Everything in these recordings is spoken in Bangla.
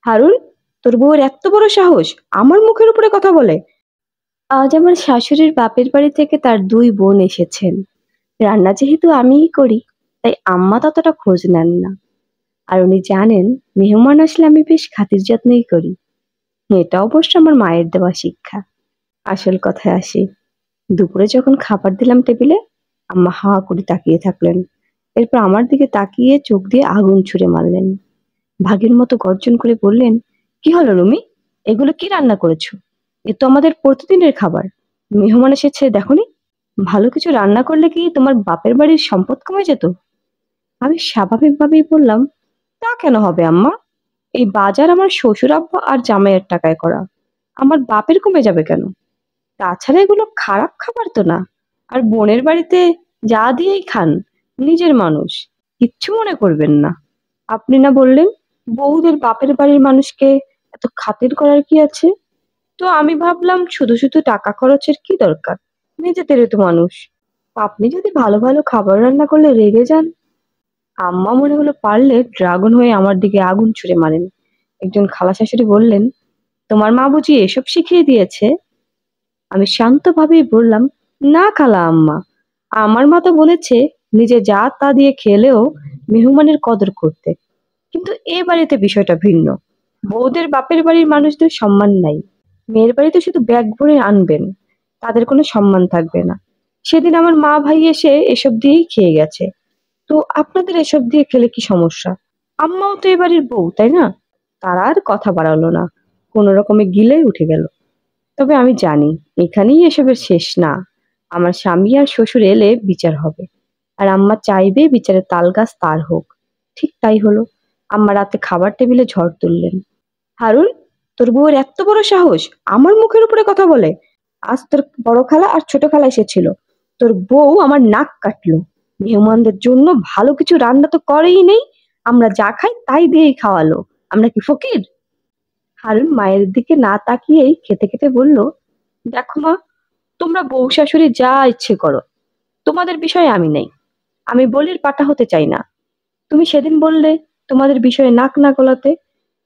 হারুন, তোর বউয়ের এত বড় সাহস আমার মুখের উপরে কথা বলে! আজ আমার শাশুড়ির বাপের বাড়ি থেকে তার দুই বোন এসেছেন। রান্না যেহেতু আমিই করি, তাই আম্মা ততটা খোঁজ নেন না। আর উনি জানেন মেহমান আসলে আমি বেশ খাতির যত্নই করি। এটা অবশ্য আমার মায়ের দেওয়া শিক্ষা। আসল কথায় আসি, দুপুরে যখন খাবার দিলাম টেবিলে, আম্মা হা করে তাকিয়ে থাকলেন। এরপর আমার দিকে তাকিয়ে চোখ দিয়ে আগুন ছুঁড়ে মারলেন। ভাগের মতো গর্জন করে বললেন, কি হলো রুমি? এগুলো কি রান্না করেছো? এ তো আমাদের প্রতিদিনের খাবার। মেহমান এসেছে দেখোনি? ভালো কিছু রান্না করলে কি তোমার বাপের বাড়ির সম্পদ কমে যেত? আমি স্বাভাবিকভাবেই বললাম, তা কেন হবে আম্মা? এই বাজার আমার শ্বশুর আব্বা আর জামাইয়ের টাকায় করা। আমার বাপের কমে যাবে কেন? তাছাড়া এগুলো খারাপ খাবার তো না। আর বোনের বাড়িতে যা দিয়েই খান, নিজের মানুষ, কিচ্ছু মনে করবেন না। আপনি না বললেন বউদের বাপের বাড়ির মানুষকে এত খাতির করার কি আছে? তো আমি ভাবলাম শুধু শুধু টাকা খরচের কি দরকার, নিজেদেরই তো মানুষ। আপনি যদি ভালো ভালো খাবার রান্না করলে রেগে যান। আম্মা মনে হলো পারলে ড্রাগন হয়ে আমার দিকে আগুন ছুড়ে মারেন। একজন খালা শাশুড়ি বললেন, তোমার মা বুঝি এসব শিখিয়ে দিয়েছে? আমি শান্তভাবেই বললাম, না খালা আম্মা, আমার মা তো বলেছে নিজে যা তা দিয়ে খেলেও মেহমানের কদর করতে। কিন্তু এ বাড়িতে বিষয়টা ভিন্ন। বউদের বাপের বাড়ির মানুষদের সম্মান নাই। মেয়ের বাড়িতে শুধু ব্যাগ ভরে আনবেন, তাদের কোনো সম্মান থাকবে না। সেদিন আমার মা ভাই এসে এসব দিয়েই খেয়ে গেছে। তো আপনাদের এসব দিয়ে খেলে কি সমস্যা? আম্মাও তো এ বাড়ির বউ, তাই না? তারা আর কথা বাড়ালো না, কোনো রকমে গিলে উঠে গেল। তবে আমি জানি এখানেই এসবের শেষ না। আমার স্বামী আর শ্বশুর এলে বিচার হবে। আর আম্মা চাইবে বিচারের তাল গাছ তার হোক। ঠিক তাই হলো। আম্মা রাতে খাবার টেবিলে ঝড় তুললেন। হারুন, তোর বউয়ের এত বড় সাহস আমার মুখের উপরে কথা বলে! আজ তোর বড় খালা আর ছোট খালা এসেছিল, তোর বউ আমার নাক কাটলো। মেহমানদের জন্য ভালো কিছু রান্না তো করেই নেই, আমরা যা খাই তাই দিয়েই খাওয়ালো। আমরা কি ফকির? হারুন মায়ের দিকে না তাকিয়েই খেতে খেতে বলল, দেখো মা, তোমরা বউ শাশুড়ি যা ইচ্ছে করো, তোমাদের বিষয়ে আমি নেই। আমি বলির পাঠা হতে চাই না। তুমি সেদিন বললে তোমাদের বিষয়ে নাক না গলাতে,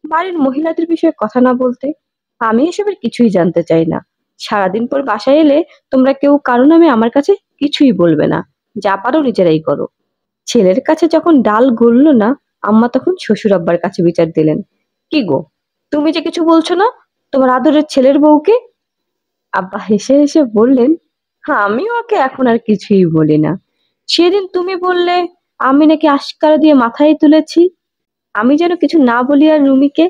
বাড়ির মহিলাদের বিষয়ে কথা না বলতে। আমি এসবের কিছুই জানতে চাই না। সারাদিন পর বাসায় এলে তোমরা কেউ কারো নামে আমার কাছে কিছুই বলবে না। যা পারো নিজেরাই করো। ছেলের কাছে যখন ডাল গললো না, আম্মা তখন শ্বশুর আব্বার কাছে বিচার দিলেন। কি গো, তুমি যে কিছু বলছো না তোমার আদরের ছেলের বউকে? আব্বা হেসে হেসে বললেন, হ্যাঁ, আমি ওকে এখন আর কিছুই বলি না। সেদিন তুমি বললে আমি নাকি আশকারা দিয়ে মাথায় তুলেছি। আমি যেন কিছু না বলি আর রুমিকে।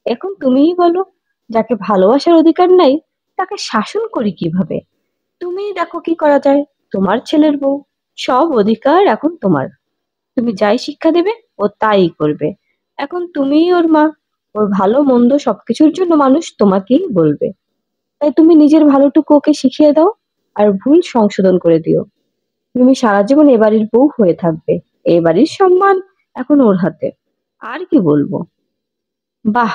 এখন তুমিই বলো, যাকে ভালোবাসার অধিকার নাই তাকে শাসন করি কিভাবে? তুমিই দেখো কি করা যায়। তোমার ছেলের বউ, সব অধিকার এখন তোমার। তুমি যাই শিক্ষা দেবে ও তাই করবে। এখন তুমিই ওর মা, ওর ভালো মন্দ সবকিছুর জন্য মানুষ তোমাকেই বলবে। তাই তুমি নিজের ভালোটুকু ওকে শিখিয়ে দাও, আর ভুল সংশোধন করে দিও। তুমি সারা জীবন এ বাড়ির বউ হয়ে থাকবে। এ বাড়ির সম্মান এখন ওর হাতে। আর কি বলবো? বাহ,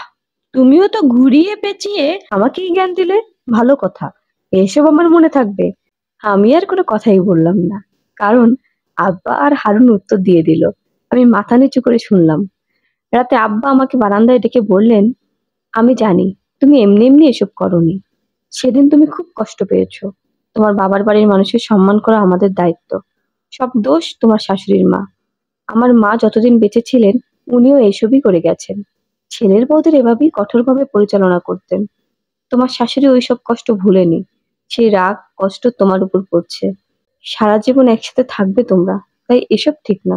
তুমিও তো ঘুরিয়ে পেঁচিয়ে আমাকেই জ্ঞান দিলে। ভালো কথা, এসব আমার মনে থাকবে। আমি আর কোনো কথাই বললাম না, কারণ আব্বা আর হারুন উত্তর দিয়ে দিল। আমি মাথা নিচু করে শুনলাম। রাতে আব্বা আমাকে বারান্দায় ডেকে বললেন, আমি জানি তুমি এমনি এমনি এসব করোনি। সেদিন তুমি খুব কষ্ট পেয়েছো। তোমার বাবার বাড়ির মানুষের সম্মান করা আমাদের দায়িত্ব। সব দোষ তোমার শাশুড়ির মা। আমার মা যতদিন বেঁচে ছিলেন উনিও এইসবই করে গেছেন। ছেলের বউদের এভাবেই কঠোরভাবে পরিচালনা করতেন। তোমার শাশুড়ি ওইসব কষ্ট ভুলেনি। সেই রাগ কষ্ট তোমার উপর পড়ছে। সারা জীবন একসাথে থাকবে তোমরা, তাই এসব ঠিক না।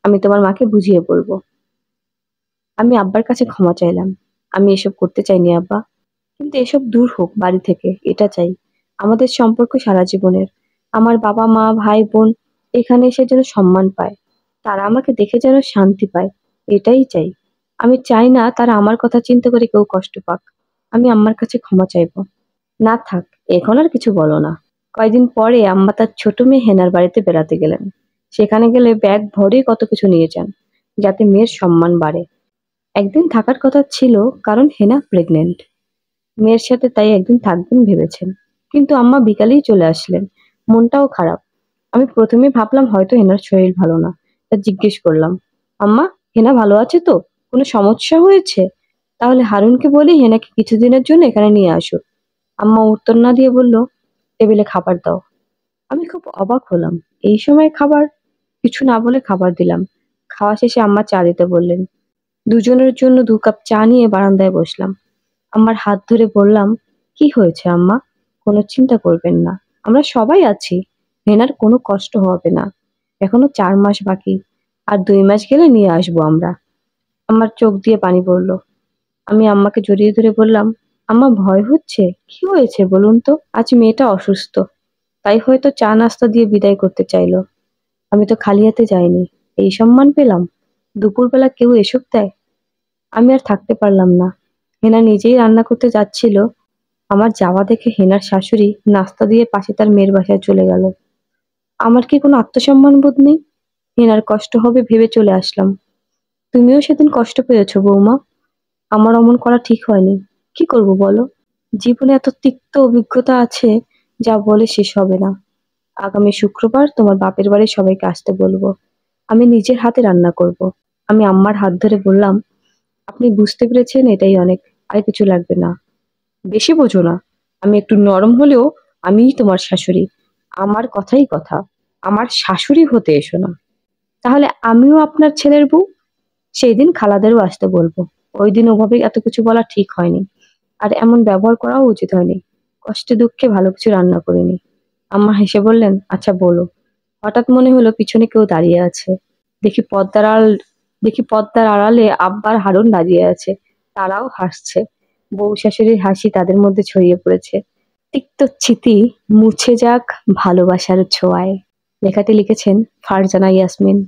আমি তোমার মাকে বুঝিয়ে বলবো। আমি আব্বার কাছে ক্ষমা চাইলাম। আমি এসব করতে চাইনি আব্বা, কিন্তু এসব দূর হোক বাড়ি থেকে, এটা চাই। আমাদের সম্পর্ক সারা জীবনের। আমার বাবা মা ভাই বোন এখানে এসে যেন সম্মান পায়। তারা আমাকে দেখে যেন শান্তি পায়। এটাই চাই। আমি চাই না তারা আমার কথা চিন্তা করে কেউ কষ্ট পাক। আমি আম্মার কাছে ক্ষমা চাইবো। না থাক, এখন আর কিছু বলো না। কয়দিন পরে আম্মা তার ছোট মেয়ে হেনার বাড়িতে বেড়াতে গেলেন। সেখানে গেলে ব্যাগ ভরে কত কিছু নিয়ে যান, যাতে মেয়ের সম্মান বাড়ে। একদিন থাকার কথা ছিল, কারণ হেনা প্রেগনেন্ট। মেয়ের সাথে তাই একদিন থাকবেন ভেবেছেন। কিন্তু আম্মা বিকালেই চলে আসলেন। মনটাও খারাপ। আমি প্রথমে ভাবলাম হয়তো হেনার শরীর ভালো না। তা জিজ্ঞেস করলাম, আম্মা, হেনা ভালো আছে তো? কোনো সমস্যা হয়েছে? তাহলে হারুনকে বলি হেনাকে কিছুদিনের জন্য এখানে নিয়ে আসো। আম্মা উত্তর না দিয়ে বলল, টেবিলে খাবার দাও। আমি খুব অবাক হলাম, এই সময় খাবার? কিছু না বলে খাবার দিলাম। খাওয়া শেষে আম্মা চা দিতে বললেন। দুজনের জন্য 2 কাপ চা নিয়ে বারান্দায় বসলাম। আম্মার হাত ধরে বললাম, কি হয়েছে আম্মা? কোনো চিন্তা করবেন না, আমরা সবাই আছি। হেনার কোনো কষ্ট হবে না। এখনো 4 মাস বাকি, আর 2 মাস গেলে নিয়ে আসবো আমরা। আমার চোখ দিয়ে পানি পড়লো। আমি আম্মাকে জড়িয়ে ধরে বললাম, আম্মা ভয় হচ্ছে। কি হয়েছে বলুন তো? আজ মেয়েটা অসুস্থ, তাই হয়তো চা নাস্তা দিয়ে বিদায় করতে চাইলো। আমি তো খালি হাতে যাইনি, এই সম্মান পেলাম। দুপুরবেলা কেউ এসব দেয়? আমি আর থাকতে পারলাম না। হেনা নিজেই রান্না করতে যাচ্ছিল। আমার যাওয়া দেখে হেনার শাশুড়ি নাস্তা দিয়ে পাশে তার মেয়ের বাসায় চলে গেল। আমার কি কোনো আত্মসম্মান বোধ নেই? হেনার কষ্ট হবে ভেবে চলে আসলাম। তুমিও সেদিন কষ্ট পেয়েছো বৌমা। আমার অমন করা ঠিক হয়নি। কি করব বলো? জীবনে এত তিক্ত অভিজ্ঞতা আছে, যা বলে শেষ হবে না। আগামী শুক্রবার তোমার বাপের বাড়ির সবাইকে আসতে বলবো। আমি নিজের হাতে রান্না করব। আমি আম্মার হাত ধরে বললাম, আপনি বুঝতে পেরেছেন, এটাই অনেক। আর কিছু লাগবে না। বেশি বোঝো না। আমি একটু নরম হলেও আমিই তোমার শাশুড়ি। আমার কথাই কথা। আমার শাশুড়ি হতে এসো না। তাহলে আমিও আপনার ছেলের বউ। সেই দিন খালাদেরও আসতে বলবো। ওই দিন ওভাবে এত কিছু বলা ঠিক হয়নি, আর এমন ব্যবহার করাও উচিত হয়নি। কষ্টে দুঃখে ভালো কিছু রান্না করিনি। আম্মা হেসে বললেন, আচ্ছা বলো। হঠাৎ মনে হলো পিছনে কেউ দাঁড়িয়ে আছে। দেখি পর্দার আড়াল দেখি পর্দার আড়ালে আব্বা আর হারুন দাঁড়িয়ে আছে। তারাও হাসছে। বউ শাশুড়ির হাসি তাদের মধ্যে ছড়িয়ে পড়েছে। তিক্ত স্মৃতি মুছে যাক ভালোবাসার ছোঁয়ায়। লেখাটি লিখেছেন ফারজানা ইয়াসমিন।